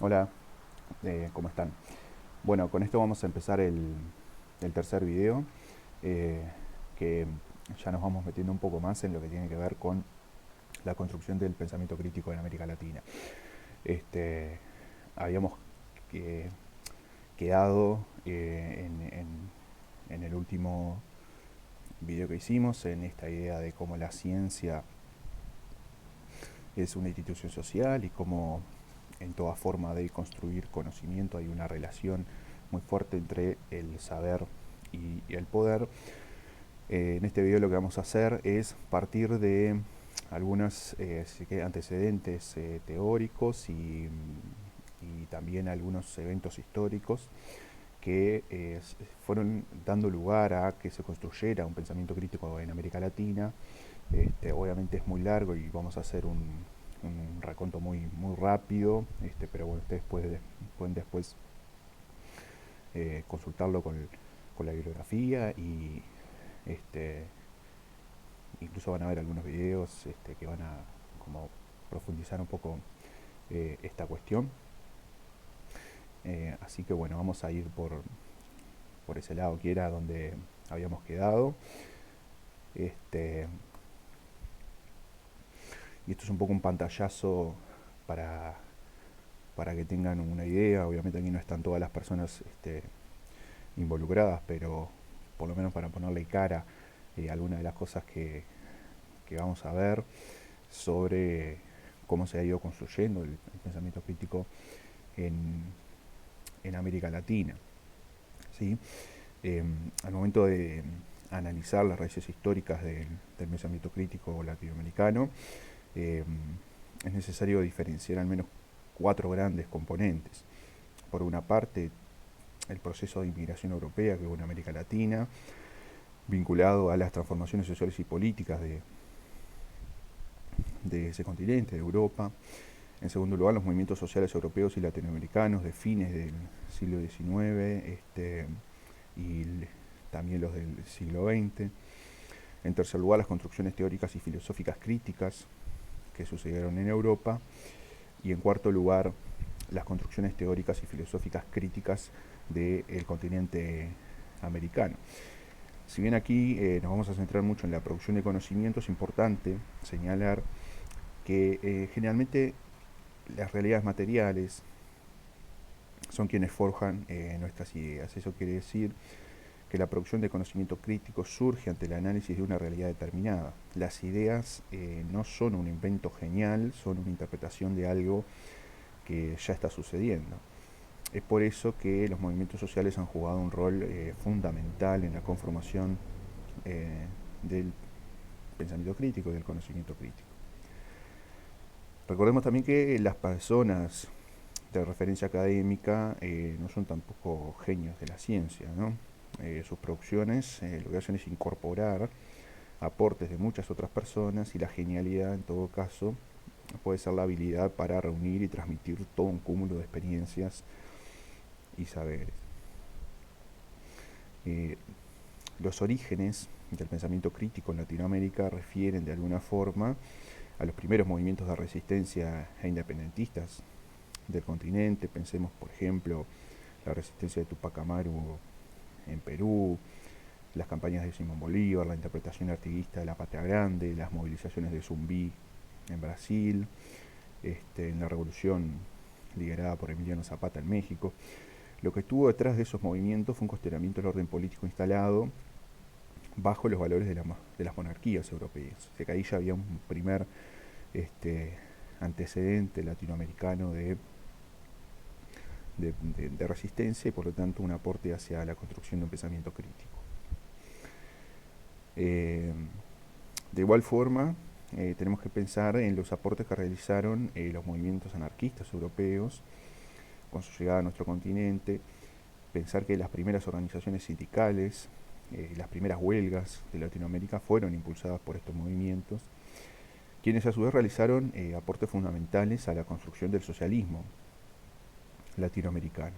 Hola, ¿cómo están? Bueno, con esto vamos a empezar el tercer video, eh, que ya nos vamos metiendo un poco más en lo que tiene que ver con la construcción del pensamiento crítico en América Latina. Este, habíamos eh, quedado en el último video que hicimos en esta idea de cómo la ciencia es una institución social y cómo en toda forma de construir conocimiento hay una relación muy fuerte entre el saber y el poder. En este video lo que vamos a hacer es partir de algunos antecedentes teóricos y también algunos eventos históricos que fueron dando lugar a que se construyera un pensamiento crítico en América Latina. Obviamente es muy largo y vamos a hacer un raconto muy rápido, pero bueno, ustedes pueden después consultarlo con la bibliografía y este, incluso van a ver algunos videos que van a como profundizar un poco esta cuestión. Así que bueno, vamos a ir por ese lado que era donde habíamos quedado. Este, y esto es un poco un pantallazo para, para que tengan una idea. Obviamente aquí no están todas las personas involucradas, pero por lo menos para ponerle cara algunas de las cosas que vamos a ver sobre cómo se ha ido construyendo el pensamiento crítico en, en América Latina. ¿Sí? Al momento de analizar las raíces históricas del pensamiento crítico latinoamericano, eh, es necesario diferenciar al menos cuatro grandes componentes. Por una parte, el proceso de inmigración europea que hubo en América Latina, vinculado a las transformaciones sociales y políticas de ese continente, de Europa. En segundo lugar, los movimientos sociales europeos y latinoamericanos de fines del siglo XIX y también los del siglo XX. En tercer lugar, las construcciones teóricas y filosóficas críticas que sucedieron en Europa. Y en cuarto lugar, las construcciones teóricas y filosóficas críticas del continente americano. Si bien aquí nos vamos a centrar mucho en la producción de conocimiento, es importante señalar que generalmente las realidades materiales son quienes forjan nuestras ideas. Eso quiere decir que la producción de conocimiento crítico surge ante el análisis de una realidad determinada. Las ideas no son un invento genial, son una interpretación de algo que ya está sucediendo. Es por eso que los movimientos sociales han jugado un rol fundamental en la conformación eh, del pensamiento crítico y del conocimiento crítico. Recordemos también que las personas de referencia académica no son tampoco genios de la ciencia, ¿no? Sus producciones lo que hacen es incorporar aportes de muchas otras personas y la genialidad en todo caso puede ser la habilidad para reunir y transmitir todo un cúmulo de experiencias y saberes. Eh, los orígenes del pensamiento crítico en Latinoamérica refieren de alguna forma a los primeros movimientos de resistencia e independentistas del continente. Pensemos, por ejemplo, la resistencia de Tupac Amaru en Perú, las campañas de Simón Bolívar, la interpretación artiguista de la Patria Grande, las movilizaciones de Zumbi en Brasil, en la revolución liderada por Emiliano Zapata en México. Lo que estuvo detrás de esos movimientos fue un cuestionamiento del orden político instalado bajo los valores de las monarquías europeas. O sea que ahí ya había un primer este, antecedente latinoamericano de resistencia y por lo tanto un aporte hacia la construcción de un pensamiento crítico. Eh, de igual forma, tenemos que pensar en los aportes que realizaron los movimientos anarquistas europeos con su llegada a nuestro continente, pensar que las primeras organizaciones sindicales, las primeras huelgas de Latinoamérica fueron impulsadas por estos movimientos, quienes a su vez realizaron aportes fundamentales a la construcción del socialismo latinoamericano.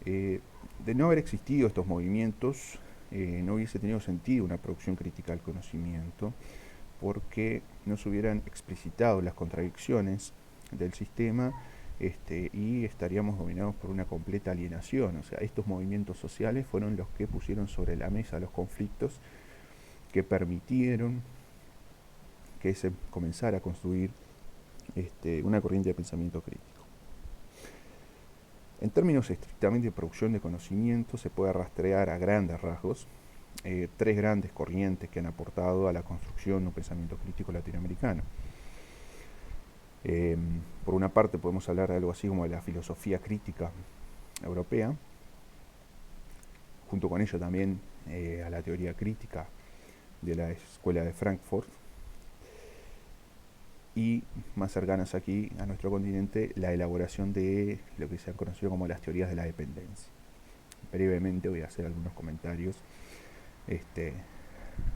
De no haber existido estos movimientos, no hubiese tenido sentido una producción crítica al conocimiento, porque no se hubieran explicitado las contradicciones del sistema y estaríamos dominados por una completa alienación. O sea, estos movimientos sociales fueron los que pusieron sobre la mesa los conflictos que permitieron que se comenzara a construir una corriente de pensamiento crítico. En términos estrictamente de producción de conocimiento, se puede rastrear a grandes rasgos tres grandes corrientes que han aportado a la construcción de un pensamiento crítico latinoamericano. Por una parte podemos hablar de algo así como de la filosofía crítica europea, junto con ello también a la teoría crítica de la Escuela de Frankfurt, y más cercanas aquí a nuestro continente, la elaboración de lo que se han conocido como las teorías de la dependencia. Brevemente voy a hacer algunos comentarios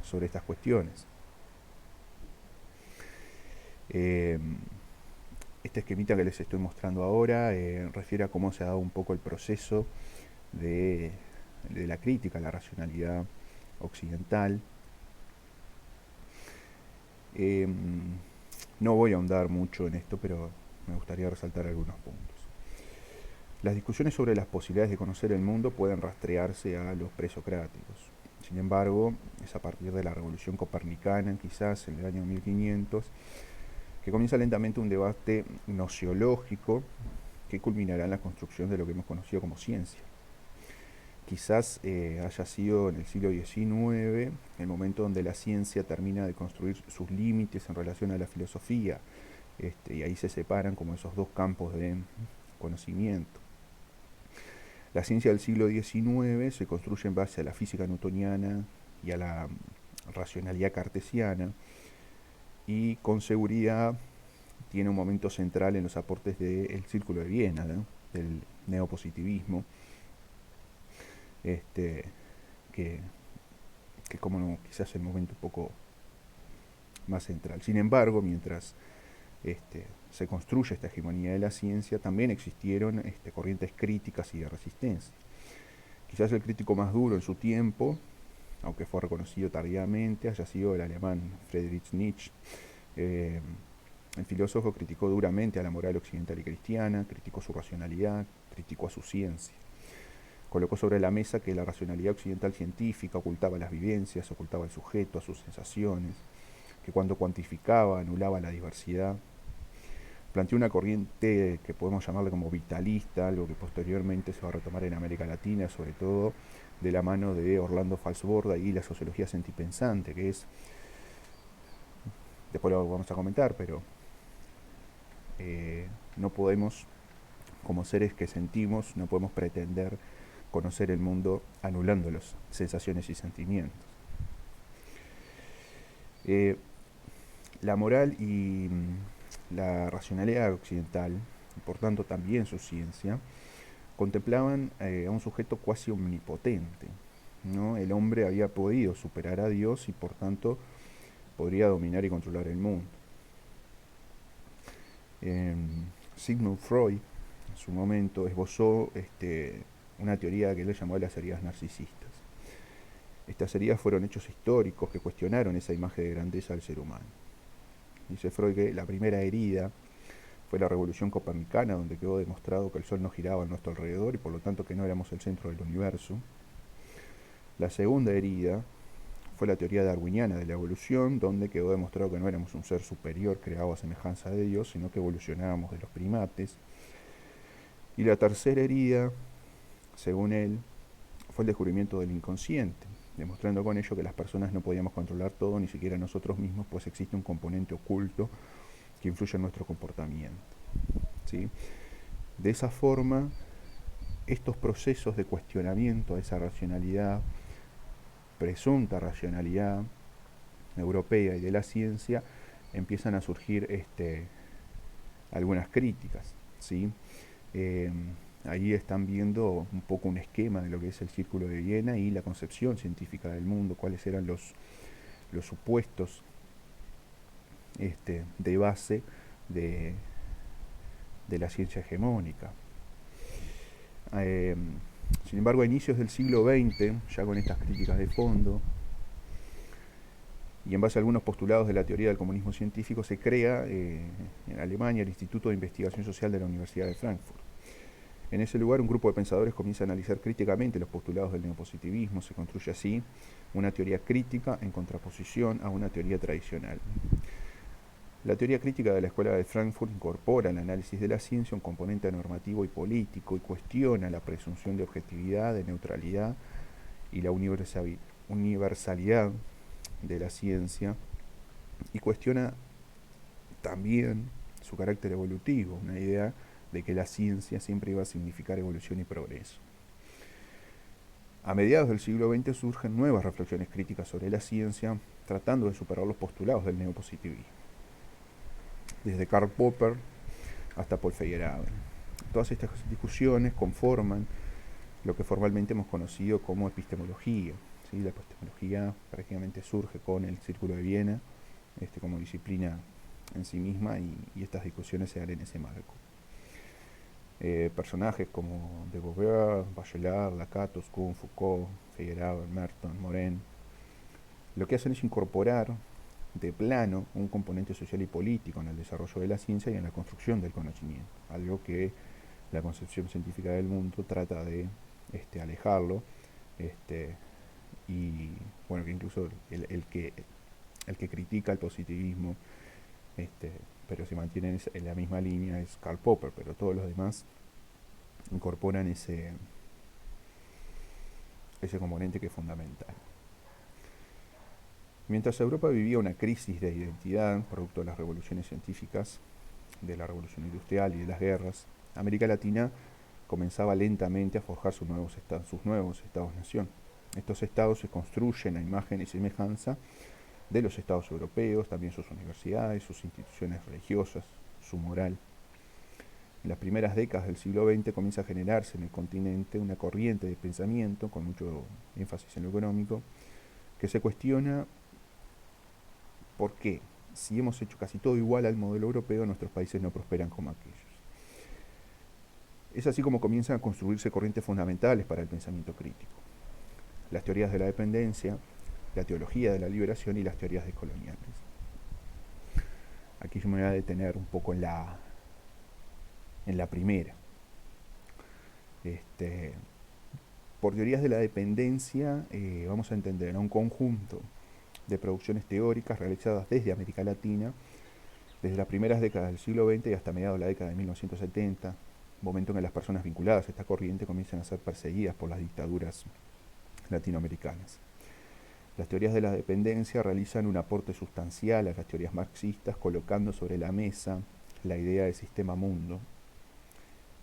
sobre estas cuestiones. Este esquemita que les estoy mostrando ahora refiere a cómo se ha dado un poco el proceso de la crítica a la racionalidad occidental. No voy a ahondar mucho en esto, pero me gustaría resaltar algunos puntos. Las discusiones sobre las posibilidades de conocer el mundo pueden rastrearse a los presocráticos. Sin embargo, es a partir de la Revolución Copernicana, quizás en el año 1500, que comienza lentamente un debate nociológico que culminará en la construcción de lo que hemos conocido como ciencia. Quizás haya sido en el siglo XIX el momento donde la ciencia termina de construir sus límites en relación a la filosofía, y ahí se separan como esos dos campos de conocimiento. La ciencia del siglo XIX se construye en base a la física newtoniana y a la racionalidad cartesiana, y con seguridad tiene un momento central en los aportes del Círculo de Viena, ¿no?, del neopositivismo, que como no, quizás el momento un poco más central. Sin embargo, mientras se construye esta hegemonía de la ciencia, también existieron corrientes críticas y de resistencia. Quizás el crítico más duro en su tiempo, aunque fue reconocido tardíamente, haya sido el alemán Friedrich Nietzsche. El filósofo criticó duramente a la moral occidental y cristiana, criticó su racionalidad, criticó a su ciencia. Colocó sobre la mesa que la racionalidad occidental científica ocultaba las vivencias, ocultaba al sujeto, a sus sensaciones, que cuando cuantificaba anulaba la diversidad. Planteó una corriente que podemos llamarle como vitalista, algo que posteriormente se va a retomar en América Latina, sobre todo de la mano de Orlando Falsborda y la sociología sentipensante, que es, después lo vamos a comentar, pero no podemos, como seres que sentimos, no podemos pretender conocer el mundo anulando las sensaciones y sentimientos. La moral y la racionalidad occidental, y por tanto también su ciencia, contemplaban a un sujeto cuasi omnipotente, ¿no? El hombre había podido superar a Dios y por tanto podría dominar y controlar el mundo. Sigmund Freud, en su momento, esbozó una teoría que él llamó las heridas narcisistas. Estas heridas fueron hechos históricos que cuestionaron esa imagen de grandeza del ser humano. Dice Freud que la primera herida fue la Revolución Copernicana, donde quedó demostrado que el Sol no giraba a nuestro alrededor y por lo tanto que no éramos el centro del universo. La segunda herida fue la teoría darwiniana de la evolución, donde quedó demostrado que no éramos un ser superior creado a semejanza de Dios, sino que evolucionábamos de los primates. Y la tercera herida, según él, fue el descubrimiento del inconsciente, demostrando con ello que las personas no podíamos controlar todo, ni siquiera nosotros mismos, pues existe un componente oculto que influye en nuestro comportamiento, ¿sí? De esa forma, estos procesos de cuestionamiento a esa racionalidad, presunta racionalidad europea y de la ciencia, empiezan a surgir algunas críticas, ¿sí? Ahí están viendo un poco un esquema de lo que es el Círculo de Viena y la concepción científica del mundo, cuáles eran los supuestos de base de la ciencia hegemónica. Sin embargo, a inicios del siglo XX, ya con estas críticas de fondo, Y en base a algunos postulados de la teoría del comunismo científico se crea en Alemania el Instituto de Investigación Social de la Universidad de Frankfurt. En ese lugar un grupo de pensadores comienza a analizar críticamente los postulados del neopositivismo, se construye así una teoría crítica en contraposición a una teoría tradicional. La teoría crítica de la Escuela de Frankfurt incorpora al análisis de la ciencia un componente normativo y político y cuestiona la presunción de objetividad, de neutralidad y la universalidad de la ciencia, y cuestiona también su carácter evolutivo, una idea de que la ciencia siempre iba a significar evolución y progreso. A mediados del siglo XX surgen nuevas reflexiones críticas sobre la ciencia, tratando de superar los postulados del neopositivismo, desde Karl Popper hasta Paul Feyerabend. Todas estas discusiones conforman lo que formalmente hemos conocido como epistemología. ¿Sí? La epistemología prácticamente surge con el Círculo de Viena como disciplina en sí misma, y estas discusiones se dan en ese marco. Personajes como de Beauvoir, Bachelard, Lakatos, Kuhn, Foucault, Feyerabend, Merton, Morin, lo que hacen es incorporar de plano un componente social y político en el desarrollo de la ciencia y en la construcción del conocimiento, algo que la concepción científica del mundo trata de alejarlo, y bueno, que incluso el que critica el positivismo, pero se mantiene en la misma línea, es Karl Popper, pero todos los demás incorporan ese componente que es fundamental. Mientras Europa vivía una crisis de identidad, producto de las revoluciones científicas, de la revolución industrial y de las guerras, América Latina comenzaba lentamente a forjar sus nuevos estados-nación. Estos estados se construyen a imagen y semejanza de los estados europeos, también sus universidades, sus instituciones religiosas, su moral. En las primeras décadas del siglo XX comienza a generarse en el continente una corriente de pensamiento, con mucho énfasis en lo económico, que se cuestiona por qué, si hemos hecho casi todo igual al modelo europeo, nuestros países no prosperan como aquellos. Es así como comienzan a construirse corrientes fundamentales para el pensamiento crítico: las teorías de la dependencia, la teología de la liberación y las teorías decoloniales. Aquí yo me voy a detener un poco en la primera. Por teorías de la dependencia vamos a entender a un conjunto de producciones teóricas realizadas desde América Latina, desde las primeras décadas del siglo XX y hasta mediados de la década de 1970, momento en que las personas vinculadas a esta corriente comienzan a ser perseguidas por las dictaduras latinoamericanas. Las teorías de la dependencia realizan un aporte sustancial a las teorías marxistas, colocando sobre la mesa la idea de sistema mundo.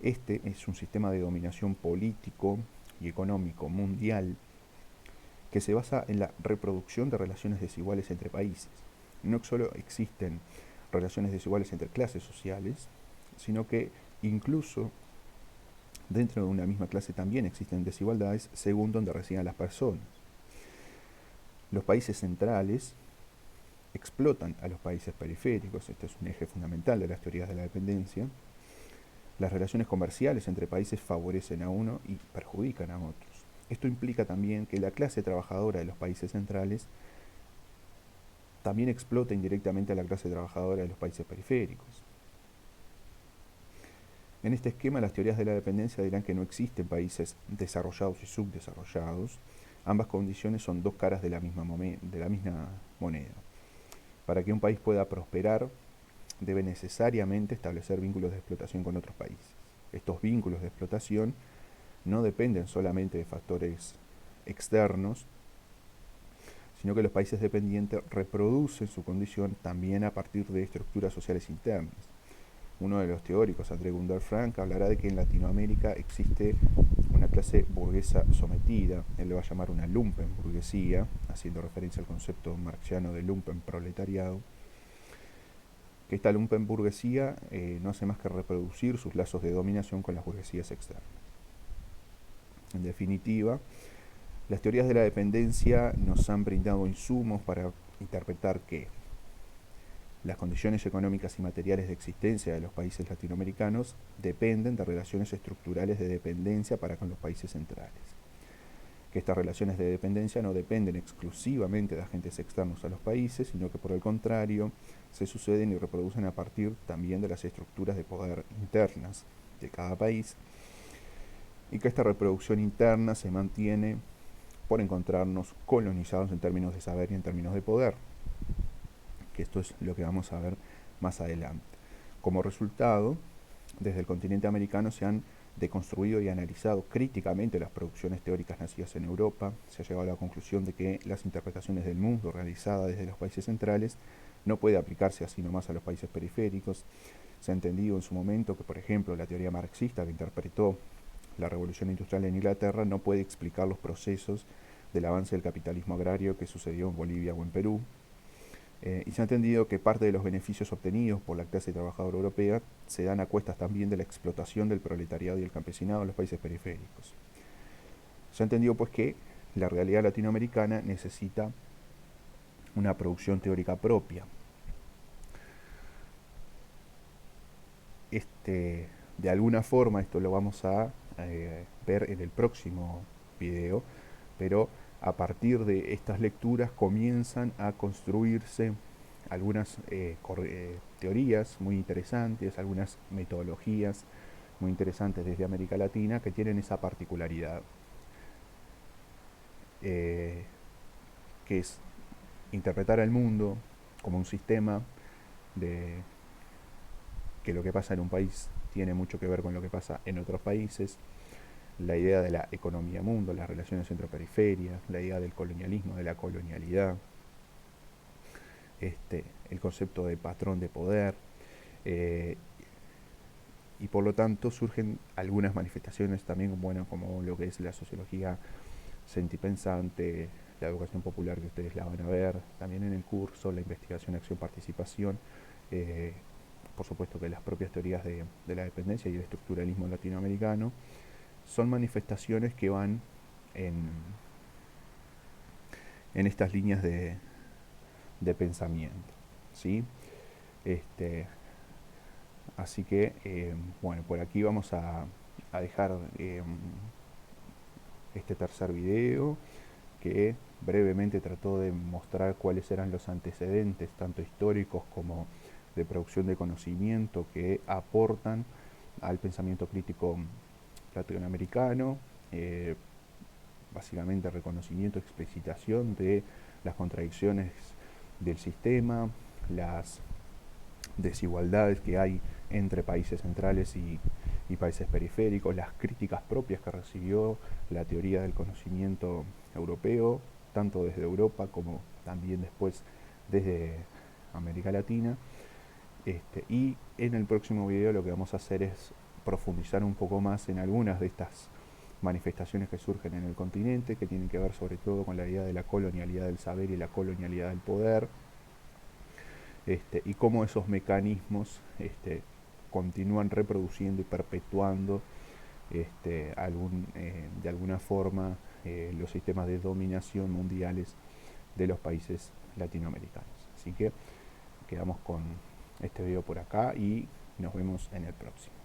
Este es un sistema de dominación político y económico mundial que se basa en la reproducción de relaciones desiguales entre países. No solo existen relaciones desiguales entre clases sociales, sino que incluso dentro de una misma clase también existen desigualdades según donde residan las personas. Los países centrales explotan a los países periféricos, este es un eje fundamental de las teorías de la dependencia. Las relaciones comerciales entre países favorecen a uno y perjudican a otros. Esto implica también que la clase trabajadora de los países centrales también explota indirectamente a la clase trabajadora de los países periféricos. En este esquema, las teorías de la dependencia dirán que no existen países desarrollados y subdesarrollados. Ambas condiciones son dos caras de la misma moneda. Para que un país pueda prosperar, debe necesariamente establecer vínculos de explotación con otros países. Estos vínculos de explotación no dependen solamente de factores externos, sino que los países dependientes reproducen su condición también a partir de estructuras sociales internas. Uno de los teóricos, André Gunder Frank, hablará de que en Latinoamérica existe una clase burguesa sometida, él le va a llamar una lumpenburguesía, haciendo referencia al concepto marxiano de lumpenproletariado, que esta lumpenburguesía no hace más que reproducir sus lazos de dominación con las burguesías externas. En definitiva, las teorías de la dependencia nos han brindado insumos para interpretar que las condiciones económicas y materiales de existencia de los países latinoamericanos dependen de relaciones estructurales de dependencia para con los países centrales. que estas relaciones de dependencia no dependen exclusivamente de agentes externos a los países, sino que por el contrario se suceden y reproducen a partir también de las estructuras de poder internas de cada país, y que esta reproducción interna se mantiene por encontrarnos colonizados en términos de saber y en términos de poder, que esto es lo que vamos a ver más adelante. Como resultado, desde el continente americano se han deconstruido y analizado críticamente las producciones teóricas nacidas en Europa. Se ha llegado a la conclusión de que las interpretaciones del mundo realizadas desde los países centrales no puede aplicarse así nomás a los países periféricos. Se ha entendido en su momento que, por ejemplo, la teoría marxista que interpretó la revolución industrial en Inglaterra no puede explicar los procesos del avance del capitalismo agrario que sucedió en Bolivia o en Perú. Y se ha entendido que parte de los beneficios obtenidos por la clase trabajadora europea se dan a cuestas también de la explotación del proletariado y el campesinado en los países periféricos. Se ha entendido pues que la realidad latinoamericana necesita una producción teórica propia. De alguna forma esto lo vamos a ver en el próximo video, pero a partir de estas lecturas comienzan a construirse algunas teorías muy interesantes, algunas metodologías muy interesantes desde América Latina que tienen esa particularidad, que es interpretar al mundo como un sistema de que lo que pasa en un país tiene mucho que ver con lo que pasa en otros países, la idea de la economía mundo, las relaciones centro-periferia, la idea del colonialismo, de la colonialidad, el concepto de patrón de poder, eh, y por lo tanto surgen algunas manifestaciones también, bueno, como lo que es la sociología sentipensante, la educación popular, que ustedes la van a ver también en el curso, la investigación, acción, participación, por supuesto que las propias teorías de la dependencia y el estructuralismo latinoamericano, son manifestaciones que van en estas líneas de pensamiento, ¿sí? Así que, bueno, por aquí vamos a dejar este tercer video, que brevemente trató de mostrar cuáles eran los antecedentes, tanto históricos como de producción de conocimiento, que aportan al pensamiento crítico latinoamericano, básicamente reconocimiento, explicitación de las contradicciones del sistema, las desigualdades que hay entre países centrales y países periféricos, las críticas propias que recibió la teoría del conocimiento europeo, tanto desde Europa como también después desde América Latina. Y en el próximo video lo que vamos a hacer es profundizar un poco más en algunas de estas manifestaciones que surgen en el continente, que tienen que ver sobre todo con la idea de la colonialidad del saber y la colonialidad del poder, y cómo esos mecanismos continúan reproduciendo y perpetuando de alguna forma los sistemas de dominación mundiales de los países latinoamericanos. Así que quedamos con este video por acá y nos vemos en el próximo.